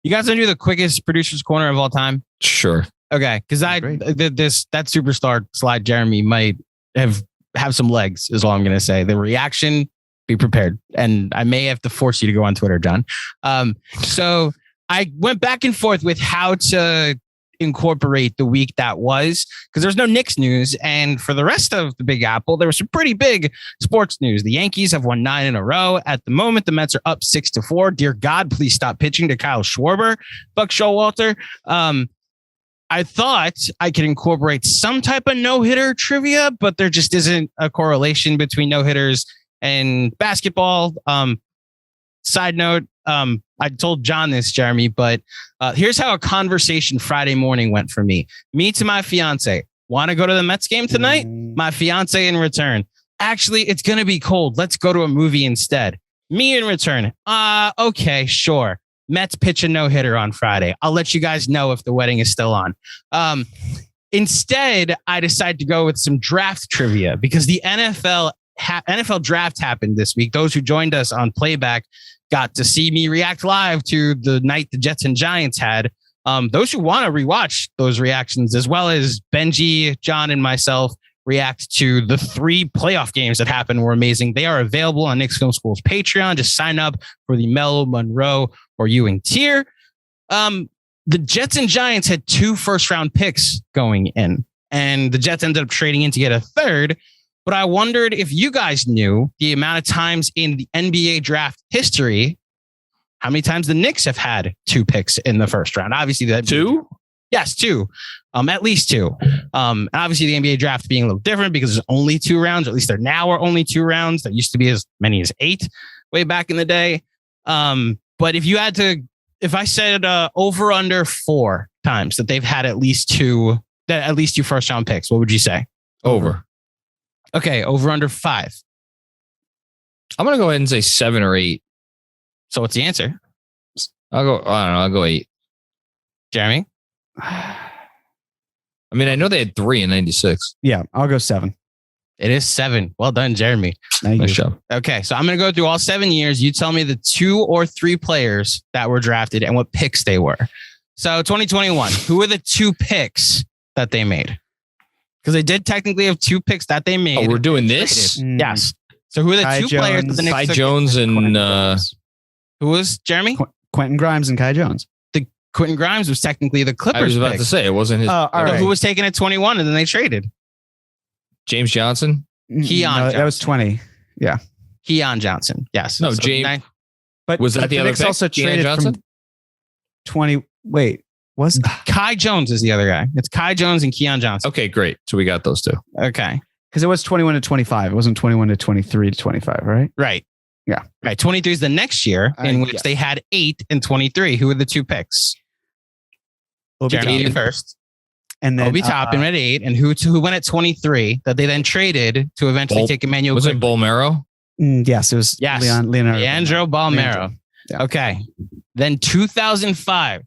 You guys want to do the quickest producer's corner of all time? Sure. Okay, because that superstar slide Jeremy might have some legs, is all I'm going to say. The reaction, be prepared. And I may have to force you to go on Twitter, John. So I went back and forth with how to incorporate the week that was, because there's no Knicks news. And for the rest of the Big Apple, there was some pretty big sports news. The Yankees have won 9 in a row. At the moment, the Mets are up 6-4. Dear God, please stop pitching to Kyle Schwarber, Buck Showalter. I thought I could incorporate some type of no-hitter trivia, but there just isn't a correlation between no-hitters and basketball. Side note, I told John this, Jeremy, but here's how a conversation Friday morning went for me. Me to my fiance. Want to go to the Mets game tonight? My fiance in return. Actually, it's going to be cold. Let's go to a movie instead. Me in return. Okay, sure. Mets pitch a no-hitter on Friday. I'll let you guys know if the wedding is still on. Instead, I decided to go with some draft trivia because the NFL draft happened this week. Those who joined us on playback got to see me react live to the night the Jets and Giants had. Those who want to rewatch those reactions, as well as Benji, John, and myself, react to the 3 playoff games that happened, were amazing. They are available on Knicks Film School's Patreon. Just sign up for the Melo, Monroe, or Ewing tier. The Jets and Giants had 2 first-round picks going in, and the Jets ended up trading in to get a third. But I wondered if you guys knew the amount of times in the NBA draft history, how many times the Knicks have had 2 picks in the first round. Obviously, that 2? Yes, 2. At least 2. Obviously, the NBA draft being a little different because there's only 2 rounds. Or at least there now are only 2 rounds. There used to be as many as 8 way back in the day. But if I said over under 4 times that they've had at least 2 first round picks, what would you say? Over. Okay, over under 5. I'm going to go ahead and say 7 or 8. So what's the answer? I'll go 8. Jeremy? I mean, I know they had 3 in 96. Yeah, I'll go 7. It is 7. Well done, Jeremy. Nice job. Okay, so I'm going to go through all 7 years. You tell me the 2 or 3 players that were drafted and what picks they were. So 2021, who were the 2 picks that they made? Because they did technically have 2 picks that they made. Oh, we're doing this? Yes. So who are the Kai 2 players that the Knicks Kai took? Jones and Who was Jeremy? Quentin Grimes and Kai Jones. Quentin Grimes was technically the Clippers. I was about to say it wasn't his. All right. Who was taken at 21 and then they traded? James Johnson? Keon No, Johnson. that was 20. Yeah. Keon Johnson. Yes. No, James. But Was that the other Knicks pick? also Keon traded Johnson? from 20. Wait, was Kai Jones is the other guy. It's Kai Jones and Keon Johnson. Okay, great. So we got those 2. Okay. because it was 21 to 25. It wasn't 21 to 23 to 25, right? Right. Yeah. Right. 23 is the next year in which they had 8 and 23. Who were the 2 picks? Obi Jeremy Toppin. first. And then Obi Toppin at 8. And who went at 23 that they then traded to eventually take Emmanuel. Was it Bolmero? Yes, it was Leonardo. Leandro Bolmero. Yeah. Okay. Then 2005,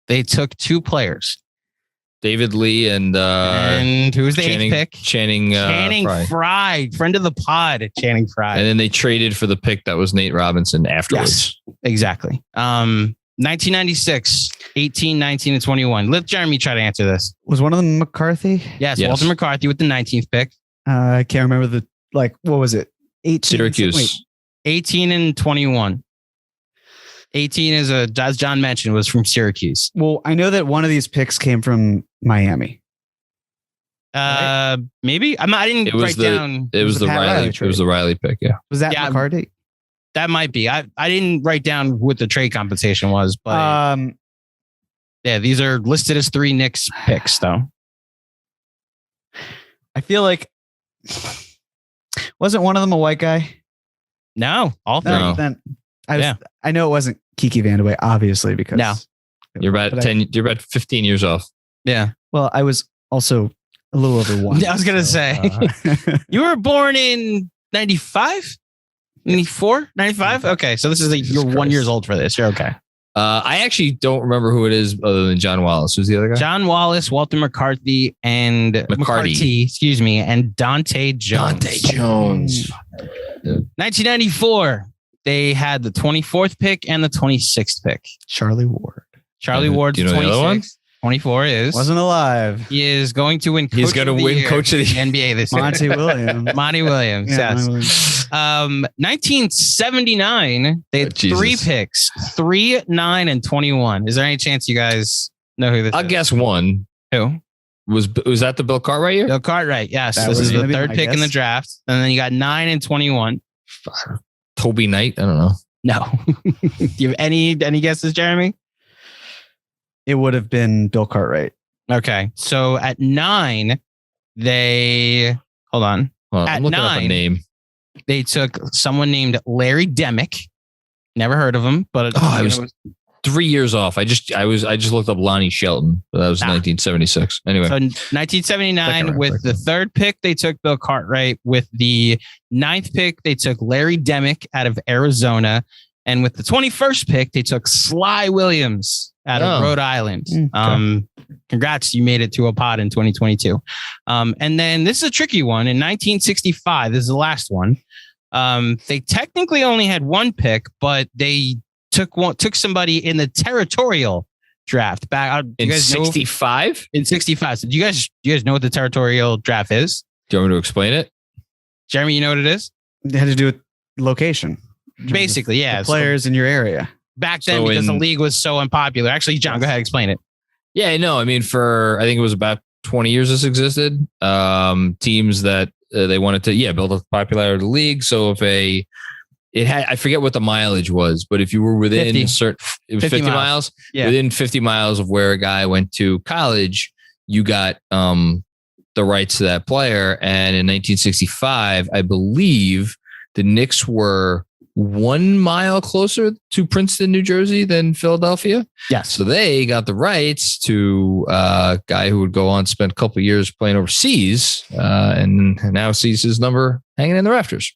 they took 2 players. David Lee and who's the Channing, 8th pick? Channing Frye, friend of the pod, Channing Frye. And then they traded for the pick that was Nate Robinson afterwards. Yes, exactly. 1996, 18, 19, and 21. Let Jeremy try to answer this. Was one of them McCarthy? Yes. Walter McCarthy with the 19th pick. I can't remember what was it? 18. Syracuse. 18 and 21. 18 is as John mentioned, was from Syracuse. Well, I know that one of these picks came from Miami. Maybe I didn't write down. It was the Riley. It was the Riley pick. Yeah. Was that McCarty? That might be. I didn't write down what the trade compensation was, but yeah, these are listed as 3 Knicks picks, though. I feel like wasn't one of them a white guy? No, all 3. No. Then I know it wasn't Kiki Vandeweghe, obviously, because you're about 10. You're about 15 years off. Yeah. Well, I was also a little over 1. I was gonna say you were born in 95, 94, 95. Okay, so this is you're 1 year old for this. You're okay. I actually don't remember who it is other than John Wallace. Who's the other guy? John Wallace, Walter McCarthy, and McCarty. Excuse me, and Dante Jones. 1994. they had the 24th pick and the 26th pick. Charlie Ward. Charlie Ward's Do you know the other one? 26. 24 is. Wasn't alive. He is going to win. He's going to win Coach of the Year. NBA this year. Monty Williams. Monty Williams. Yeah, Yes. Monty Williams. 1979. They had three picks: 3, 9, and 21. Is there any chance you guys know who this I'll is? guess one. Who? Was that the Bill Cartway year? Bill Cartwright. Yes. That This was is the gonna be third my pick in the guess. draft, and then you got 9 and 21. Toby Knight? I don't know. No. Do you have any guesses, Jeremy? It would have been Bill Cartwright. Okay. So at 9, they hold on. Hold on, At I'm looking up 9, a name. They took someone named Larry Demick. Never heard of him, but I was 3 years off. I just looked up Lonnie Shelton, but that was 1976. Anyway, so 1979 Second round with pick. the third pick, they took Bill Cartwright. With the 9th pick, they took Larry Demick out of Arizona. And with the 21st pick, they took Sly Williams out of Rhode Island. Okay. Congrats, you made it to a pod in 2022. And then this is a tricky one. In 1965, this is the last one. They technically only had one pick, but they took somebody in the territorial draft back in 65. In 65. So do you guys know what the territorial draft is? Do you want me to explain it? Jeremy, you know what it is? It had to do with location. Basically, yeah. The players in your area. Back then, So because the league was so unpopular. Actually, John, go ahead, explain it. Yeah, no. I mean, I think it was about 20 years this existed. Teams that they wanted to, build up the popularity of the league. So if I forget what the mileage was, but if you were within 50. it was 50 miles. Yeah. Within 50 miles of where a guy went to college, you got the rights to that player. And in 1965, I believe the Knicks were 1 mile closer to Princeton, New Jersey than Philadelphia. Yes. So they got the rights to a guy who would go on to spend a couple of years playing overseas and now sees his number hanging in the rafters.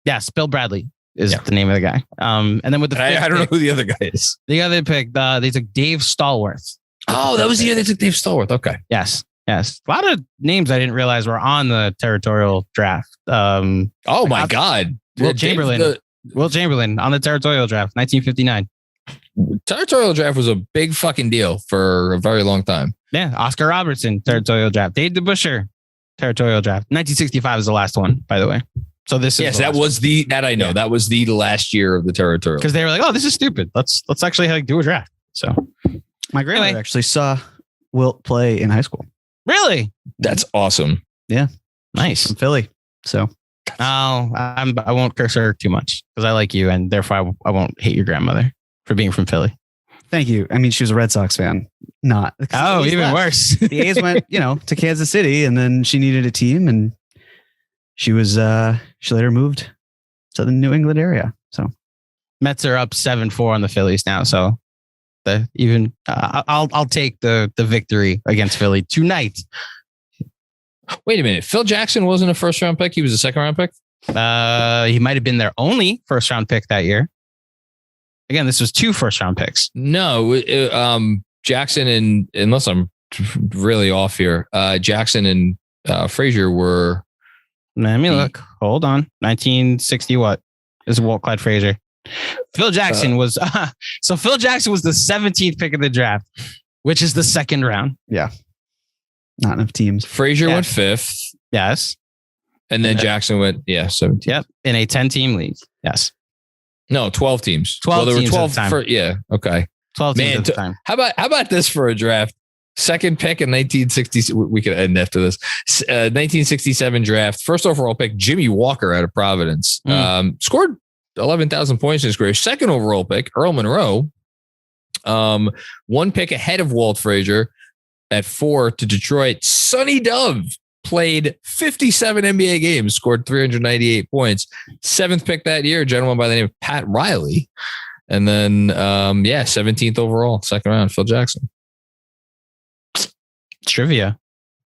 Yes, Bill Bradley is the name of the guy. And then with the I don't know who the other guy is. The other pick, they took Dave Stallworth. Oh, that was the year they took Dave Stallworth. Okay. Yes. A lot of names I didn't realize were on the territorial draft. Oh my God. Will Chamberlain. Will Chamberlain on the territorial draft, 1959. Territorial draft was a big fucking deal for a very long time. Yeah. Oscar Robertson, territorial draft. Dave DeBusschere, territorial draft. 1965 is the last one, by the way. So this is that was that I know. Yeah. That was the last year of the territorial. Because they were like, oh, this is stupid. Let's actually do a draft. So my grandmother actually saw Wilt play in high school. Really? That's awesome. Yeah. Nice. From Philly. So I won't curse her too much because I like you, and therefore I won't hate your grandmother for being from Philly. Thank you. I mean, she was a Red Sox fan. Not. Oh, even worse. The A's went, to Kansas City, and then she needed a team, and she later moved to the New England area. So Mets are up 7-4 on the Phillies now. So I'll take the victory against Philly tonight. Wait a minute. Phil Jackson wasn't a first round pick. He was a second round pick. He might have been their only first round pick that year. Again, this was 2 first round picks. No, Jackson and unless I'm really off here, Jackson and Frazier were. Let me look. Hold on. 1960 what? This is Walt Clyde Frazier. Phil Jackson was so Phil Jackson was the 17th pick of the draft, which is the second round. Yeah. Not enough teams. Frazier went 5th. Yes. And then Jackson went 17th. Yep. In a 10-team league. Yes. No, 12 teams. 12 there teams were 12 at the time. okay. 12 teams at the time. How about this for a draft? Second pick in 1960. We could end after this. 1967 draft. First overall pick, Jimmy Walker out of Providence. Scored 11,000 points in his career. Second overall pick, Earl Monroe. One pick ahead of Walt Frazier at 4 to Detroit. Sonny Dove played 57 NBA games, scored 398 points. 7th pick that year, a gentleman by the name of Pat Riley. And then, 17th overall, second round, Phil Jackson. Trivia.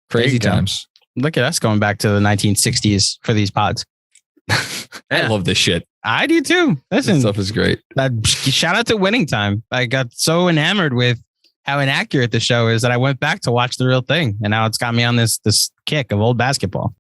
Crazy times. Look at us going back to the 1960s for these pods. I love this shit. I do too. Listen, this stuff is great. Shout out to Winning Time. I got so enamored with how inaccurate the show is that I went back to watch the real thing. And now it's got me on this kick of old basketball.